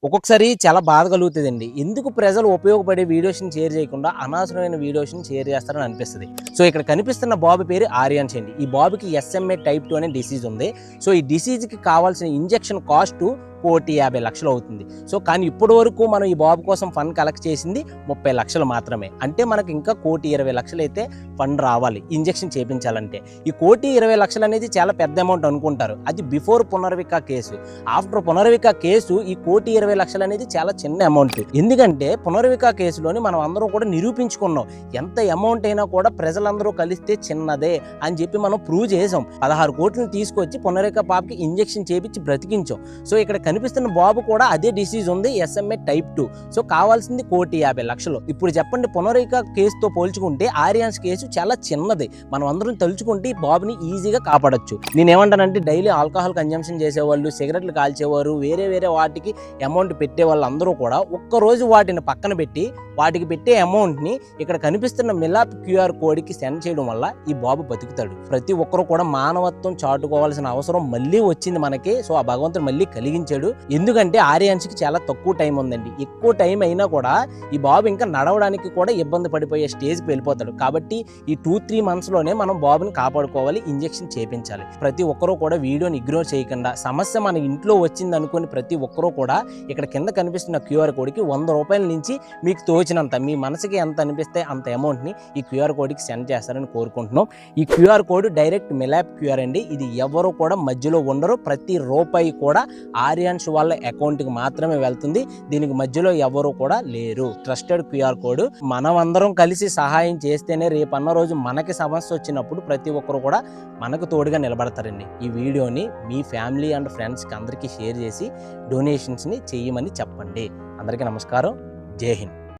ఒక్కొక్కసారి చాలా బాధ కలుగుతుందండి. ఎందుకు ప్రజలు ఉపయోగపడే వీడియోస్‌ని షేర్ చేయకుండా అనవసరమైన వీడియోస్‌ని షేర్ చేస్తారని అనిపిస్తది. సో ఇక్కడ కనిపిస్తున్న బాబు పేరు ఆర్యాన్స్ అండి. ఈ బాబుకి ఎస్ఎంఏ టైప్ 2 అనే డిసీజ్ ఉంది. సో ఈ డిసీజ్‌కి కావాల్సిన ఇంజెక్షన్ కాస్ట్ 1,50,00,000 అవుతుంది. సో కానీ ఇప్పటి వరకు మనం ఈ బాబు కోసం ఫండ్ కలెక్ట్ చేసింది 30,00,000 మాత్రమే. అంటే మనకి ఇంకా 1,20,00,000 అయితే ఫండ్ రావాలి ఇంజెక్షన్ చేయించాలంటే. ఈ 1,20,00,000 అనేది చాలా పెద్ద అమౌంట్ అనుకుంటారు. అది before Punarvika case. After Punarvika case ఈ 1,20,00,000 అనేది చాలా చిన్న అమౌంట్. ఎందుకంటే పునర్విక కేసులోని మనం అందరం కూడా నిరూపించుకున్నాం. ఎంత అమౌంట్ అయినా కూడా ప్రజలందరూ కలిస్తే చిన్నదే అని చెప్పి మనం ప్రూవ్ చేసాం. 16 కోట్లను తీసుకొచ్చి పునర్విక పాపకి ఇంజెక్షన్ చేపించి బ్రతికించాం. సో ఇక్కడ కనిపిస్తున్న బాబు కూడా అదే డిసీజ్ ఉంది, ఎస్ఎంఏ టైప్ 2. సో కావాల్సింది 1,50,00,000. ఇప్పుడు చెప్పండి, పునర్విక కేసుతో పోల్చుకుంటే ఆర్యాన్స్ కేసు చాలా చిన్నది. మనం అందరం తలుచుకుంటే ఈ బాబుని ఈజీగా కాపాడొచ్చు. నేనేమంటానంటే డైలీ ఆల్కహాల్ కన్జంప్షన్ చేసేవాళ్ళు, సిగరెట్లు కాల్చేవారు, వేరే వాటికి అమౌంట్ పెట్టే వాళ్ళందరూ కూడా ఒక్కరోజు వాటిని పక్కన పెట్టి వాటికి పెట్టే అమౌంట్ని ఇక్కడ కనిపిస్తున్న మిలాప్ క్యూఆర్ కోడ్కి సెండ్ చేయడం వల్ల ఈ బాబు బతుకుతాడు. ప్రతి ఒక్కరు కూడా మానవత్వం చాటుకోవాల్సిన అవసరం మళ్ళీ వచ్చింది మనకి. సో ఆ భగవంతుడు మళ్ళీ కలిగించాడు. ఎందుకంటే ఆర్యాన్స్కి చాలా తక్కువ టైం ఉందండి. ఎక్కువ టైం అయినా కూడా ఈ బాబు ఇంకా నడవడానికి కూడా ఇబ్బంది పడిపోయే స్టేజ్కి వెళ్ళిపోతాడు. కాబట్టి ఈ 2-3 మంత్స్లోనే మనం బాబుని కాపాడుకోవాలి, ఇంజెక్షన్ చేయించాలి. ప్రతి ఒక్కరూ కూడా వీడియోని ఇగ్నోర్ చేయకుండా, సమస్య మన ఇంట్లో వచ్చింది అనుకుని ప్రతి ఒక్కరూ కూడా ఇక్కడ కింద కనిపిస్తున్న క్యూఆర్ కోడ్కి 100 రూపాయల నుంచి మీకు తోచినంత, మీ మనసుకి ఎంత అనిపిస్తే అంత అమౌంట్ని ఈ క్యూఆర్ కోడ్కి సెండ్ చేస్తారని కోరుకుంటున్నాం. ఈ QR code direct Milap QR అండి. ఇది ఎవరు కూడా మధ్యలో ఉండరు. ప్రతి రూపాయి కూడా ఆర్యాన్స్ వాళ్ళ అకౌంట్కి మాత్రమే వెళ్తుంది. దీనికి మధ్యలో ఎవరు కూడా లేరు. Trusted QR code. మనం అందరం కలిసి సహాయం చేస్తేనే రేపన్న రోజు మనకి సమస్య వచ్చినప్పుడు ప్రతి ఒక్కరు కూడా మనకు తోడుగా నిలబడతారండి. ఈ వీడియోని మీ ఫ్యామిలీ అండ్ ఫ్రెండ్స్కి అందరికీ షేర్ చేసి డొనేషన్స్ని చేయమని చెప్పండి. అందరికీ నమస్కారం. జై హింద్.